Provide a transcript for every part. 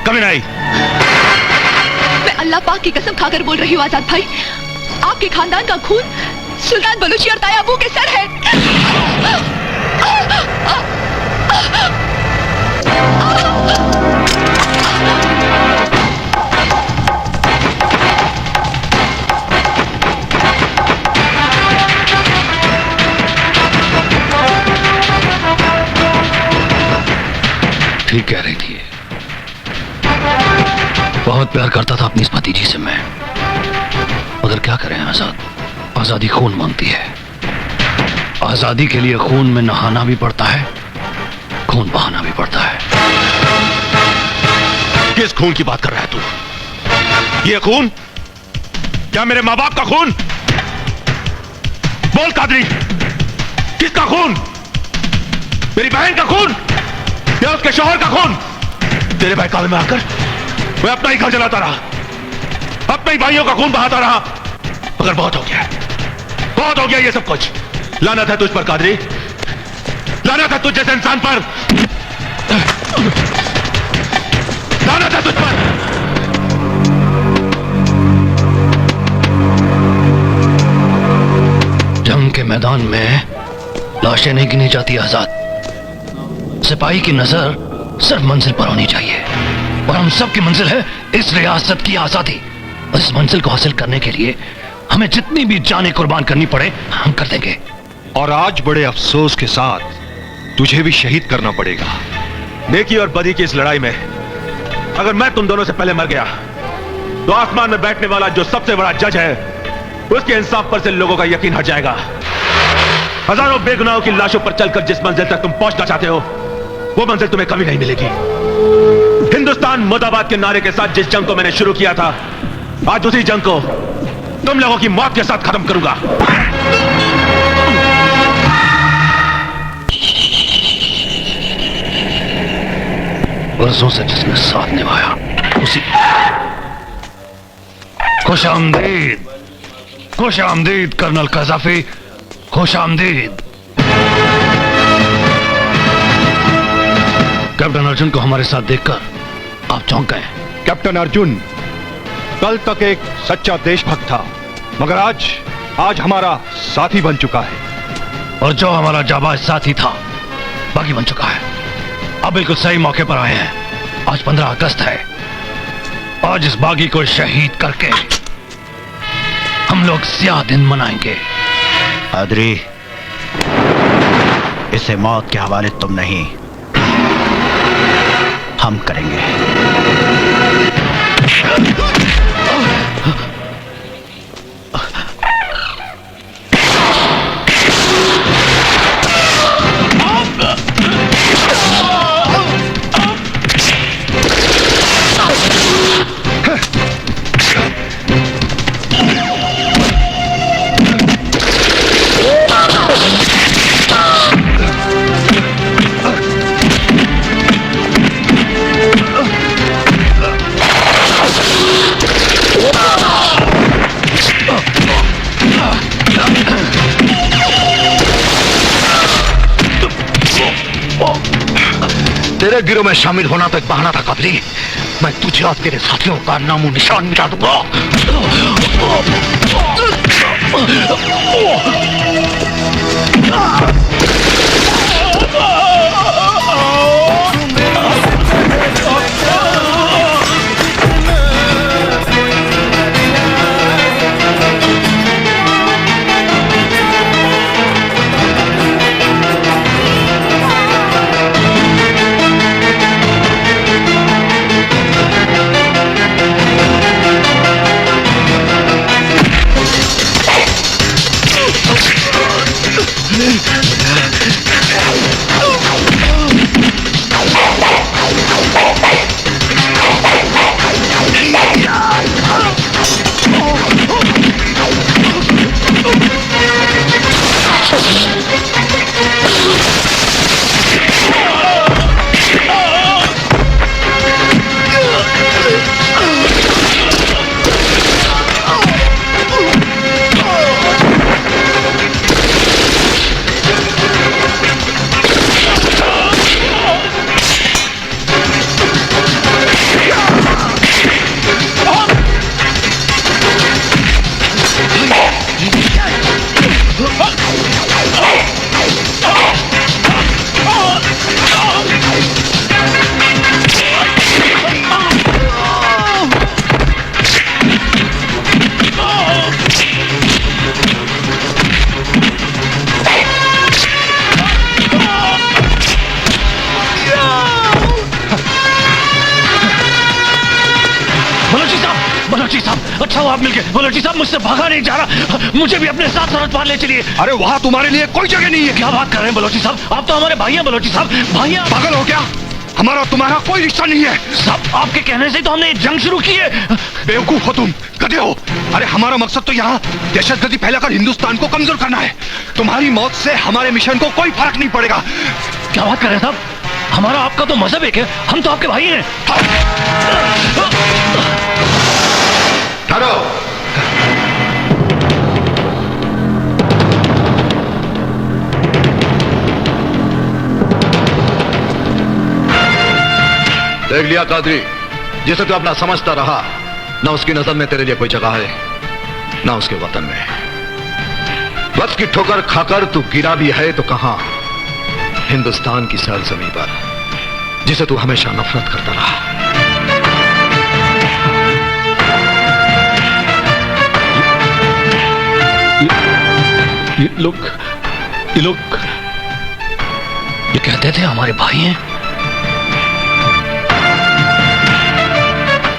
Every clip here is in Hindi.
कभी नहीं। मैं अल्लाह पाक की कसम खाकर बोल रही हूँ आजाद भाई, आपके खानदान का खून सुल्तान बलूची और ताया अबू के सर है। ठीक कह रही थी, बहुत प्यार करता था अपनी इस भतीजी से मैं, मगर क्या करें आजाद, आजादी खून मांगती है। आजादी के लिए खून में नहाना भी पड़ता है, खून बहाना भी पड़ता है। किस खून की बात कर रहा है तू? ये खून क्या मेरे माँ बाप का खून? बोल कादरी, किसका खून? मेरी बहन का खून या उसके शौहर का खून? तेरे बहकावे में आकर मैं अपना ही घर जलाता रहा, अपने ही भाइयों का खून बहाता रहा, मगर बहुत हो गया, बहुत हो गया ये सब कुछ। लानत है तुझ पर कादरी, लानत है तुझ जैसे इंसान पर, लानत है तुझ पर। जंग के मैदान में लाशें नहीं गिनी जाती आजाद, सिपाही की नजर सिर्फ मंजिल पर होनी चाहिए, और हम सब की मंजिल है इस रियासत की आजादी। और इस मंजिल को हासिल करने के लिए हमें जितनी भी जानें कुर्बान करनी पड़े हम कर देंगे। और आज बड़े अफसोस के साथ तुझे भी शहीद करना पड़ेगा। नेकी और बदी की इस लड़ाई में अगर मैं तुम दोनों से पहले मर गया तो आसमान में बैठने वाला जो सबसे बड़ा जज है उसके इंसाफ पर से लोगों का यकीन हट जाएगा। हजारों बेगुनाहों की लाशों पर चलकर जिस मंजिल तक तुम पहुंचना चाहते हो वो मंजिल तुम्हें कभी नहीं मिलेगी। हिंदुस्तान मुर्दाबाद के नारे के साथ जिस जंग को मैंने शुरू किया था, आज उसी जंग को तुम लोगों की मौत के साथ खत्म करूंगा। वर्षों से जिसने साथ निभाया उसी। खुश आमदीद, खुश आमदीद कर्नल कज़ाफी, खुश आमदीद। कैप्टन अर्जुन को हमारे साथ देखकर आप चौंक गए। कैप्टन अर्जुन कल तक एक सच्चा देशभक्त था, मगर आज हमारा साथी बन चुका है। और जो हमारा जाबाज साथी था बागी बन चुका है। अब बिल्कुल सही मौके पर आए हैं। आज 15 अगस्त है। आज इस बागी को शहीद करके हम लोग स्याह दिन मनाएंगे। अदरी, इसे मौत के हवाले तुम नहीं, हम करेंगे। तेरे गिरोह में शामिल होना तो एक बहाना था कादरी। मैं तुझे और तेरे साथियों का नामो निशान मिटा दूंगा। बलोची साहब, अच्छा हो आप मिल गए। बलोची साहब, मुझसे भागा नहीं जा रहा, मुझे भी अपने साथ सरहद पार ले चलिए। अरे वहां तुम्हारे लिए कोई जगह नहीं है। क्या बात कर रहे हैं बलोची साहब, आप तो हमारे भाई हैं बलोची साहब, भाई हैं। पागल हो क्या? हमारा तुम्हारा कोई रिश्ता नहीं है। साहब, आपके कहने से तो हमने ये जंग शुरू की है। बेवकूफ हो तुम, गधे हो। अरे हमारा मकसद तो यहाँ दहशतगर्दी फैलाकर हिंदुस्तान को कमजोर करना है। तुम्हारी मौत से हमारे मिशन को कोई फर्क नहीं पड़ेगा। क्या बात कर रहे हैं साहब, हमारा आपका तो मजहब एक है, हम तो आपके भाई हैं। ठहरो। देख लिया कादरी, जिसे तू अपना समझता रहा, ना उसकी नजर में तेरे लिए कोई जगह है, ना उसके वतन में। वक्त की ठोकर खाकर तू गिरा भी है तो कहां? हिंदुस्तान की सरजमीं पर, जिसे तू हमेशा नफरत करता रहा। ये लोग ये कहते थे हमारे भाई हैं।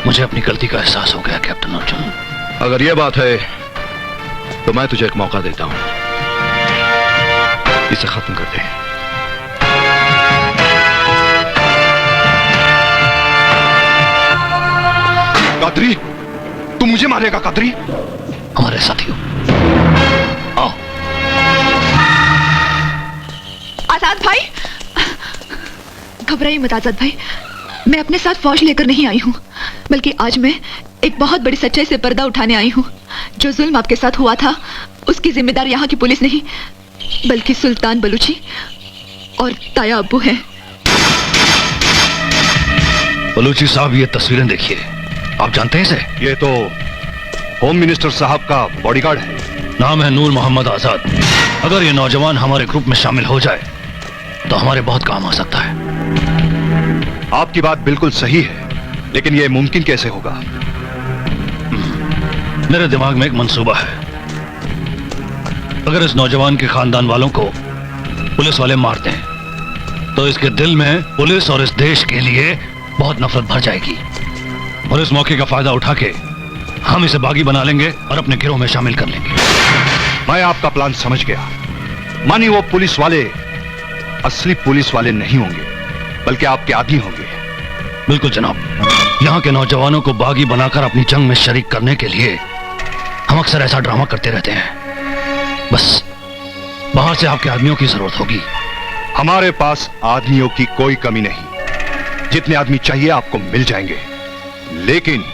मुझे अपनी गलती का एहसास हो गया कैप्टन अर्जुन। अगर यह बात है तो मैं तुझे एक मौका देता हूं, इसे खत्म कर दे। कादरी, तुम मुझे मारेगा कादरी? हमारे साथियों, आओ। आजाद भाई, घबराइए मत आजाद भाई, मैं अपने साथ फौज लेकर नहीं आई हूँ, बल्कि आज मैं एक बहुत बड़ी सच्चाई से पर्दा उठाने आई हूँ। जो जुल्म आपके साथ हुआ था, उसकी जिम्मेदार यहाँ की पुलिस नहीं, बल्कि सुल्तान बलूची और ताया अब्बू है। बलूची साहब, ये तस्वीरें देखिए, आप जानते हैं इसे? ये तो होम मिनिस्टर साहब का बॉडीगार्ड है। नाम है नूर मोहम्मद आजाद। अगर ये नौजवान हमारे ग्रुप में शामिल हो जाए तो हमारे बहुत काम आ सकता है। आपकी बात बिल्कुल सही है, लेकिन यह मुमकिन कैसे होगा? मेरे दिमाग में एक मंसूबा है। अगर इस नौजवान के खानदान वालों को पुलिस वाले मार दें तो इसके दिल में पुलिस और इस देश के लिए बहुत नफरत भर जाएगी, और इस मौके का फायदा उठा के हम इसे बागी बना लेंगे और अपने गिरोह में शामिल कर लेंगे। मैं आपका प्लान समझ गया। मानिए वो पुलिस वाले असली पुलिस वाले नहीं होंगे, बल्कि आपके आदमी होंगे। बिल्कुल जनाब, यहाँ के नौजवानों को बागी बनाकर अपनी जंग में शरीक करने के लिए हम अक्सर ऐसा ड्रामा करते रहते हैं। बस बाहर से आपके आदमियों की जरूरत होगी। हमारे पास आदमियों की कोई कमी नहीं, जितने आदमी चाहिए आपको मिल जाएंगे, लेकिन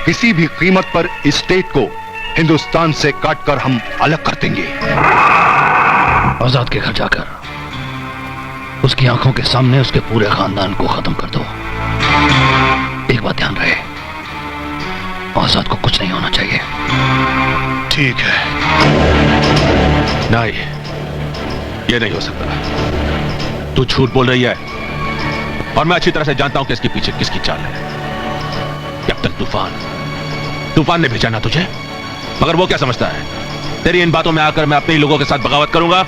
किसी भी कीमत पर इस स्टेट को हिंदुस्तान से काटकर हम अलग कर देंगे। आजाद के घर जाकर उसकी आंखों के सामने उसके पूरे खानदान को खत्म कर दो। एक बात ध्यान रहे, आजाद को कुछ नहीं होना चाहिए। ठीक है। नहीं, ये नहीं हो सकता। तू झूठ बोल रही है, और मैं अच्छी तरह से जानता हूं कि इसके पीछे किसकी चाल है। कैप्टन तूफान ने भेजा ना तुझे, मगर वो क्या समझता है? तेरी इन बातों में आकर मैं अपने ही लोगों के साथ बगावत करूंगा?